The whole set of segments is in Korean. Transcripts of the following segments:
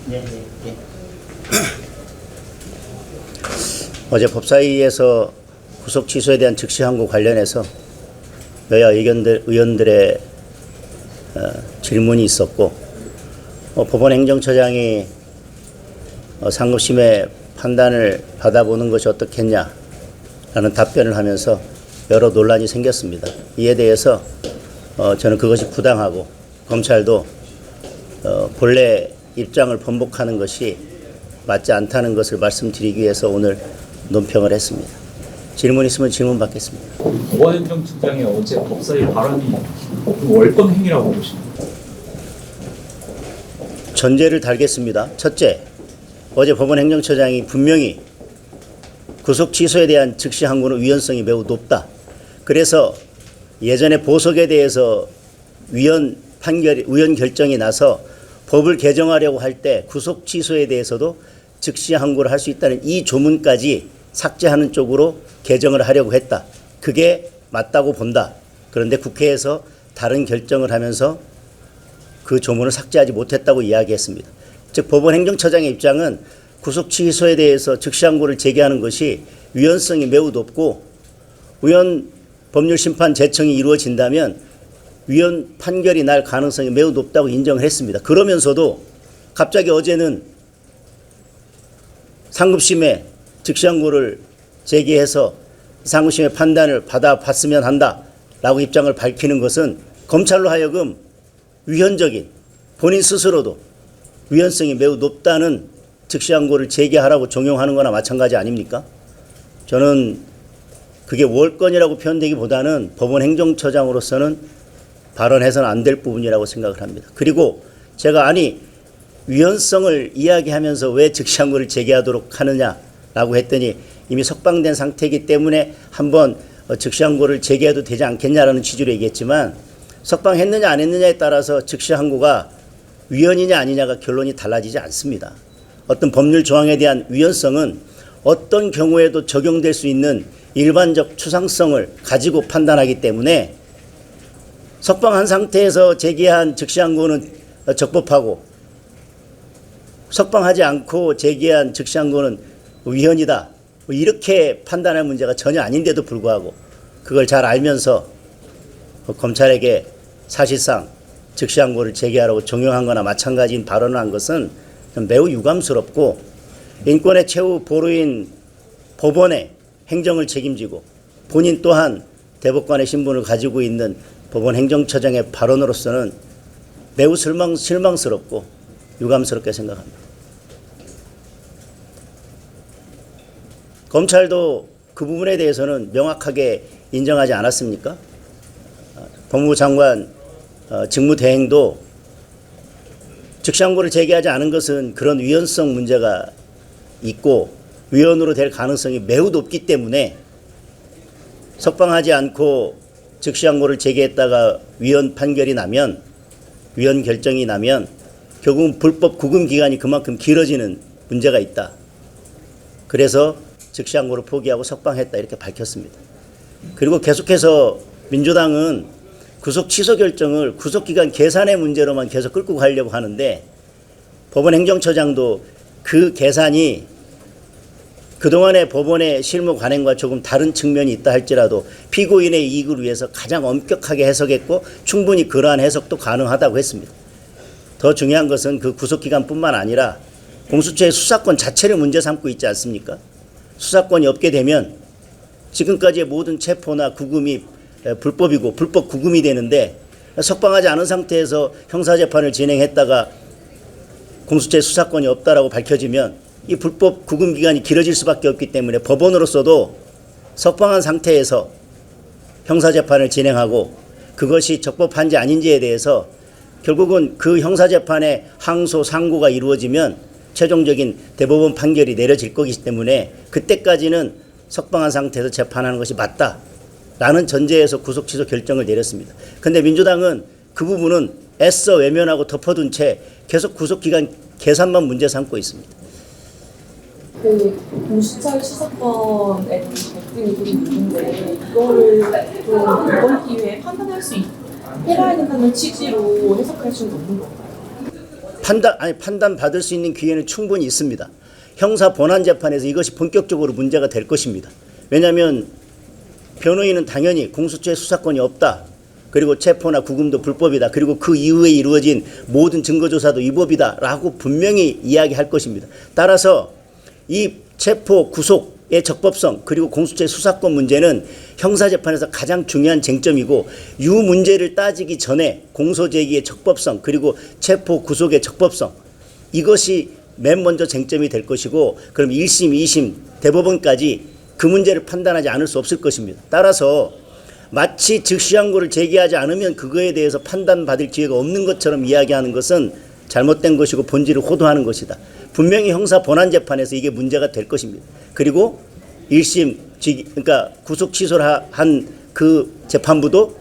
네, 네, 네. 어제 법사위에서 구속 취소에 대한 즉시 항고 관련해서 여야 의원들의 질문이 있었고, 법원 행정처장이 상급심의 판단을 받아보는 것이 어떻겠냐라는 답변을 하면서 여러 논란이 생겼습니다. 이에 대해서 저는 그것이 부당하고 검찰도 본래 입장을 번복하는 것이 맞지 않다는 것을 말씀드리기 위해서 오늘 논평을 했습니다. 질문 있으면 질문 받겠습니다. 법원 행정처장의 어제 법사위 발언이 월권 행위라고 보십니까? 전제를 달겠습니다. 첫째, 어제 법원 행정처장이 분명히 구속 취소에 대한 즉시 항고는 위헌성이 매우 높다. 그래서 예전에 보석에 대해서 위헌 결정이 나서 법을 개정하려고 할 때 구속 취소에 대해서도 즉시 항고를 할 수 있다는 이 조문까지 삭제하는 쪽으로 개정을 하려고 했다. 그게 맞다고 본다. 그런데 국회에서 다른 결정을 하면서 그 조문을 삭제하지 못했다고 이야기했습니다. 즉 법원 행정처장의 입장은 구속 취소에 대해서 즉시 항고를 제기하는 것이 위헌성이 매우 높고 위헌 법률 심판 제청이 이루어진다면 위헌 판결이 날 가능성이 매우 높다고 인정을 했습니다. 그러면서도 갑자기 어제는 상급심에 즉시 항고를 제기해서 상급심의 판단을 받아봤으면 한다라고 입장을 밝히는 것은 검찰로 하여금 위헌적인, 본인 스스로도 위헌성이 매우 높다는 즉시 항고를 제기하라고 종용하는 거나 마찬가지 아닙니까? 저는 그게 월권이라고 표현되기보다는 법원 행정처장으로서는 발언해서는 안 될 부분이라고 생각을 합니다. 그리고 제가 위헌성을 이야기하면서 왜 즉시 항고를 제기하도록 하느냐라고 했더니 이미 석방된 상태이기 때문에 한번 즉시 항고를 제기해도 되지 않겠냐라는 취지로 얘기했지만 석방했느냐 안 했느냐에 따라서 즉시 항고가 위헌이냐 아니냐가 결론이 달라지지 않습니다. 어떤 법률 조항에 대한 위헌성은 어떤 경우에도 적용될 수 있는 일반적 추상성을 가지고 판단하기 때문에 석방한 상태에서 제기한 즉시 항고는 적법하고 석방하지 않고 제기한 즉시 항고는 위헌이다. 이렇게 판단할 문제가 전혀 아닌데도 불구하고 그걸 잘 알면서 검찰에게 사실상 즉시 항고를 제기하라고 종용한 거나 마찬가지인 발언을 한 것은 매우 유감스럽고 인권의 최후 보루인 법원의 행정을 책임지고 본인 또한 대법관의 신분을 가지고 있는 법원 행정처장의 발언으로서는 매우 실망스럽고 유감스럽게 생각합니다. 검찰도 그 부분에 대해서는 명확하게 인정하지 않았습니까? 법무부 장관 직무대행도 즉시 항고를 제기하지 않은 것은 그런 위헌성 문제가 있고 위헌으로 될 가능성이 매우 높기 때문에 석방하지 않고 즉시 항고를 제기했다가 위헌 판결이 나면 위헌 결정이 나면 결국은 불법 구금 기간이 그만큼 길어지는 문제가 있다. 그래서 즉시 항고를 포기하고 석방했다 이렇게 밝혔습니다. 그리고 계속해서 민주당은 구속 취소 결정을 구속기간 계산의 문제로만 계속 끌고 가려고 하는데 법원 행정처장도 그 계산이 그동안의 법원의 실무 관행과 조금 다른 측면이 있다 할지라도 피고인의 이익을 위해서 가장 엄격하게 해석했고 충분히 그러한 해석도 가능하다고 했습니다. 더 중요한 것은 그 구속기간뿐만 아니라 공수처의 수사권 자체를 문제 삼고 있지 않습니까? 수사권이 없게 되면 지금까지의 모든 체포나 구금이 불법이고 불법 구금이 되는데 석방하지 않은 상태에서 형사재판을 진행했다가 공수처의 수사권이 없다라고 밝혀지면 이 불법 구금 기간이 길어질 수밖에 없기 때문에 법원으로서도 석방한 상태에서 형사재판을 진행하고 그것이 적법한지 아닌지에 대해서 결국은 그 형사재판의 항소, 상고가 이루어지면 최종적인 대법원 판결이 내려질 거기 때문에 그때까지는 석방한 상태에서 재판하는 것이 맞다라는 전제에서 구속 취소 결정을 내렸습니다. 그런데 민주당은 그 부분은 애써 외면하고 덮어둔 채 계속 구속기간 계산만 문제 삼고 있습니다. 그 공수처의 수사권에 대한 갈등이 좀 있는데 이거를 좀 이번 기회에 판단할 수 해봐야 된다는 취지로 해석할 수는 없는 건가요? 판단 받을 수 있는 기회는 충분히 있습니다. 형사 본안 재판에서 이것이 본격적으로 문제가 될 것입니다. 왜냐하면 변호인은 당연히 공수처의 수사권이 없다. 그리고 체포나 구금도 불법이다. 그리고 그 이후에 이루어진 모든 증거조사도 위법이다. 라고 분명히 이야기할 것입니다. 따라서 이 체포, 구속의 적법성 그리고 공수처의 수사권 문제는 형사재판에서 가장 중요한 쟁점이고 이 문제를 따지기 전에 공소제기의 적법성 그리고 체포, 구속의 적법성 이것이 맨 먼저 쟁점이 될 것이고 그럼 1심, 2심, 대법원까지 그 문제를 판단하지 않을 수 없을 것입니다. 따라서 마치 즉시항고를 제기하지 않으면 그거에 대해서 판단받을 기회가 없는 것처럼 이야기하는 것은 잘못된 것이고 본질을 호도하는 것이다. 분명히 형사 본안재판에서 이게 문제가 될 것입니다. 그리고 1심, 그러니까 구속 취소를 한 그 재판부도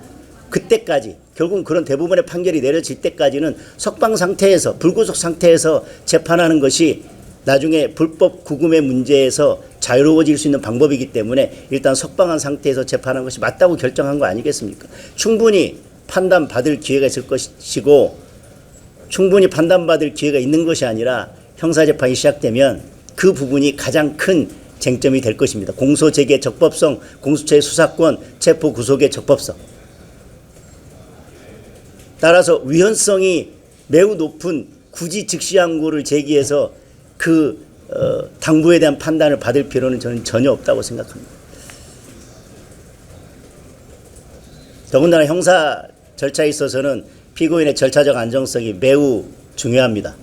그때까지 결국은 그런 대부분의 판결이 내려질 때까지는 석방 상태에서 불구속 상태에서 재판하는 것이 나중에 불법 구금의 문제에서 자유로워질 수 있는 방법이기 때문에 일단 석방한 상태에서 재판한 것이 맞다고 결정한 거 아니겠습니까? 충분히 판단받을 기회가 있을 것이고 충분히 판단받을 기회가 있는 것이 아니라 형사재판이 시작되면 그 부분이 가장 큰 쟁점이 될 것입니다. 공소제기의 적법성, 공수처의 수사권, 체포 구속의 적법성. 따라서 위헌성이 매우 높은 굳이 즉시항고를 제기해서 그 당부에 대한 판단을 받을 필요는 저는 전혀 없다고 생각합니다. 더군다나 형사 절차에 있어서는 피고인의 절차적 안정성이 매우 중요합니다.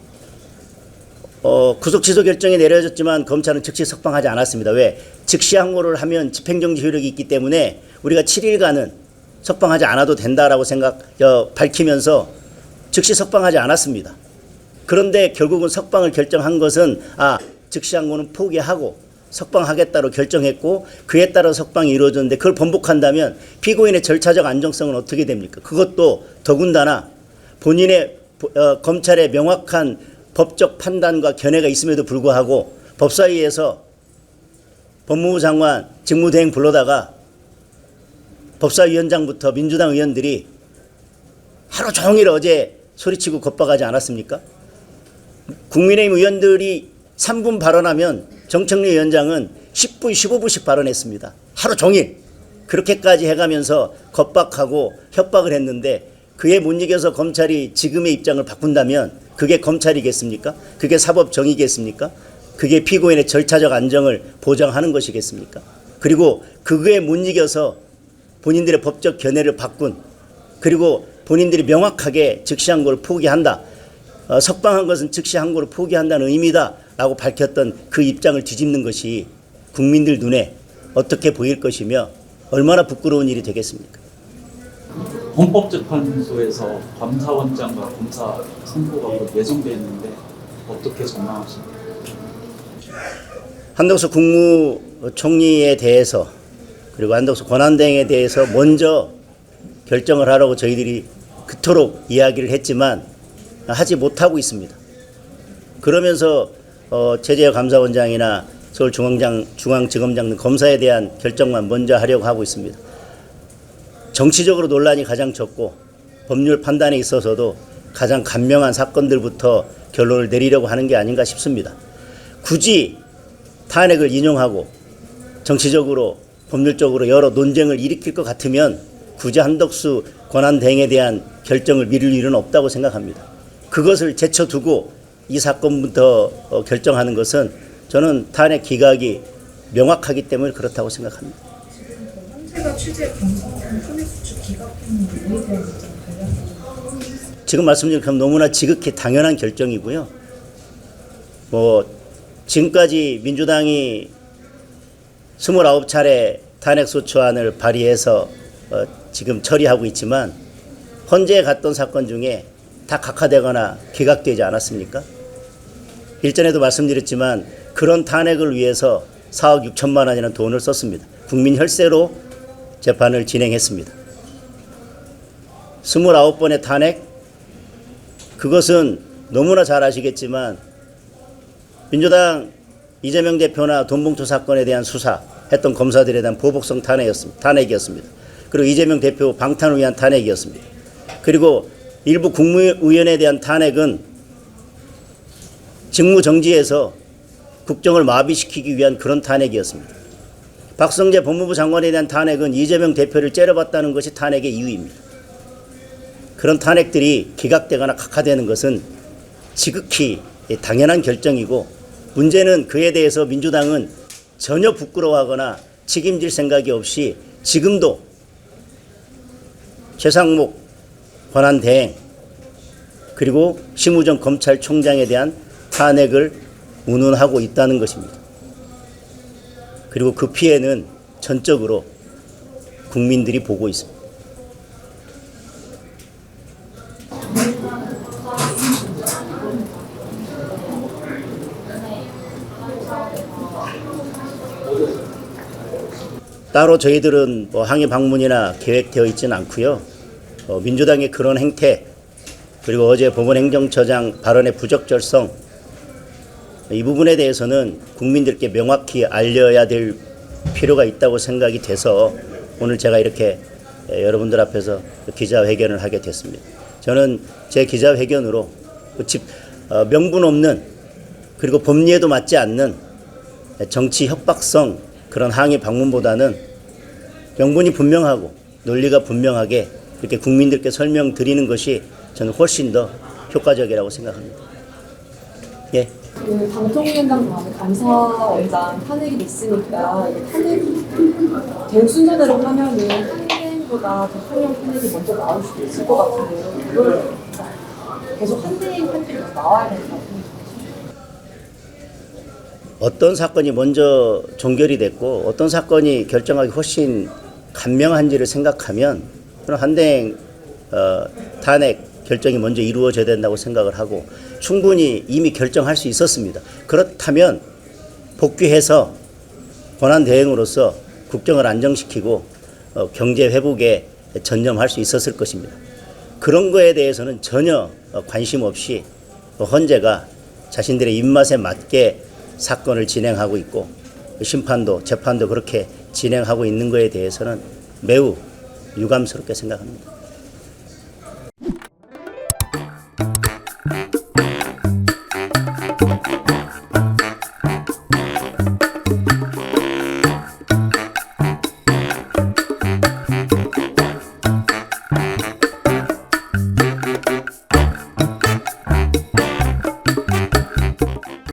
구속 취소 결정이 내려졌지만 검찰은 즉시 석방하지 않았습니다. 왜? 즉시 항고를 하면 집행정지 효력이 있기 때문에 우리가 7일간은 석방하지 않아도 된다라고 밝히면서 즉시 석방하지 않았습니다. 그런데 결국은 석방을 결정한 것은 즉시 항고는 포기하고 석방하겠다로 결정했고 그에 따라 석방이 이루어졌는데 그걸 번복한다면 피고인의 절차적 안정성은 어떻게 됩니까? 그것도 더군다나 본인의 검찰의 명확한 법적 판단과 견해가 있음에도 불구하고 법사위에서 법무부 장관 직무대행 불러다가 법사위원장부터 민주당 의원들이 하루 종일 어제 소리치고 겁박하지 않았습니까? 국민의힘 의원들이 3분 발언하면 정청래 위원장은 10분, 15분씩 발언했습니다. 하루 종일. 그렇게까지 해가면서 겁박하고 협박을 했는데 그에 못 이겨서 검찰이 지금의 입장을 바꾼다면 그게 검찰이겠습니까? 그게 사법정의겠습니까? 그게 피고인의 절차적 안정을 보장하는 것이겠습니까? 그리고 그거에 못 이겨서 본인들의 법적 견해를 바꾼 그리고 본인들이 명확하게 즉시항고를 포기한다. 석방한 것은 즉시항고를 포기한다는 의미다 라고 밝혔던 그 입장을 뒤집는 것이 국민들 눈에 어떻게 보일 것이며 얼마나 부끄러운 일이 되겠습니까? 헌법재판소에서 감사원장과 검사 선고가 예정돼 있는데 어떻게 전망하십니까? 한덕수 국무총리에 대해서 그리고 한덕수 권한대행에 대해서 먼저 결정을 하라고 저희들이 그토록 이야기를 했지만 하지 못하고 있습니다. 그러면서 최재형 감사원장이나 서울중앙지검장 등 검사에 대한 결정만 먼저 하려고 하고 있습니다. 정치적으로 논란이 가장 적고 법률 판단에 있어서도 가장 간명한 사건들부터 결론을 내리려고 하는 게 아닌가 싶습니다. 굳이 탄핵을 인용하고 정치적으로 법률적으로 여러 논쟁을 일으킬 것 같으면 굳이 한덕수 권한대행에 대한 결정을 미룰 일은 없다고 생각합니다. 그것을 제쳐두고 이 사건부터 결정하는 것은 저는 탄핵 기각이 명확하기 때문에 그렇다고 생각합니다. 현재가 취재 검사는 탄핵 수출 기각했는 이유에 대한 지금 말씀드린 건 너무나 지극히 당연한 결정이고요. 지금까지 민주당이 29차례 탄핵소추안을 발의해서 지금 처리하고 있지만 헌재에 갔던 사건 중에 다 각하되거나 기각되지 않았습니까? 일전에도 말씀드렸지만 그런 탄핵을 위해서 4억 6천만 원이라는 돈을 썼습니다. 국민 혈세로 재판을 진행했습니다. 29번의 탄핵, 그것은 너무나 잘 아시겠지만 민주당 이재명 대표나 돈봉투 사건에 대한 수사했던 검사들에 대한 보복성 탄핵이었습니다. 그리고 이재명 대표 방탄을 위한 탄핵이었습니다. 그리고 일부 국무위원에 대한 탄핵은 직무 정지해서 국정을 마비시키기 위한 그런 탄핵이었습니다. 박성재 법무부 장관에 대한 탄핵은 이재명 대표를 째려봤다는 것이 탄핵의 이유입니다. 그런 탄핵들이 기각되거나 각하되는 것은 지극히 당연한 결정이고, 문제는 그에 대해서 민주당은 전혀 부끄러워하거나 책임질 생각이 없이 지금도 최상목 권한대행 그리고 심우정 검찰총장에 대한 탄핵을 운운하고 있다는 것입니다. 그리고 그 피해는 전적으로 국민들이 보고 있습니다. 따로 저희들은 뭐 항의 방문이나 계획되어 있지는 않고요. 민주당의 그런 행태, 그리고 어제 법원 행정처장 발언의 부적절성, 이 부분에 대해서는 국민들께 명확히 알려야 될 필요가 있다고 생각이 돼서 오늘 제가 이렇게 여러분들 앞에서 기자회견을 하게 됐습니다. 저는 제 기자회견으로 명분 없는, 그리고 법리에도 맞지 않는 정치 협박성 그런 항의 방문보다는 명분이 분명하고 논리가 분명하게 이렇게 국민들께 설명드리는 것이 저는 훨씬 더 효과적이라고 생각합니다. 예. 그 방통위원장 다음에 감사원장 탄핵이 됐으니까 이게 탄핵 대응 순서대로 하면은 한대행보다 대통령 탄핵이 먼저 나올 수도 있을 것 같은데요. 이걸 계속 한대행 판결이 나와야 된다고. 어떤 사건이 먼저 종결이 됐고 어떤 사건이 결정하기 훨씬 간명한지를 생각하면 그런 한대행 탄핵 결정이 먼저 이루어져야 된다고 생각을 하고, 충분히 이미 결정할 수 있었습니다. 그렇다면 복귀해서 권한대행으로서 국정을 안정시키고 경제 회복에 전념할 수 있었을 것입니다. 그런 거에 대해서는 전혀 관심 없이 헌재가 자신들의 입맛에 맞게 사건을 진행하고 있고, 심판도 재판도 그렇게 진행하고 있는 거에 대해서는 매우 유감스럽게 생각합니다.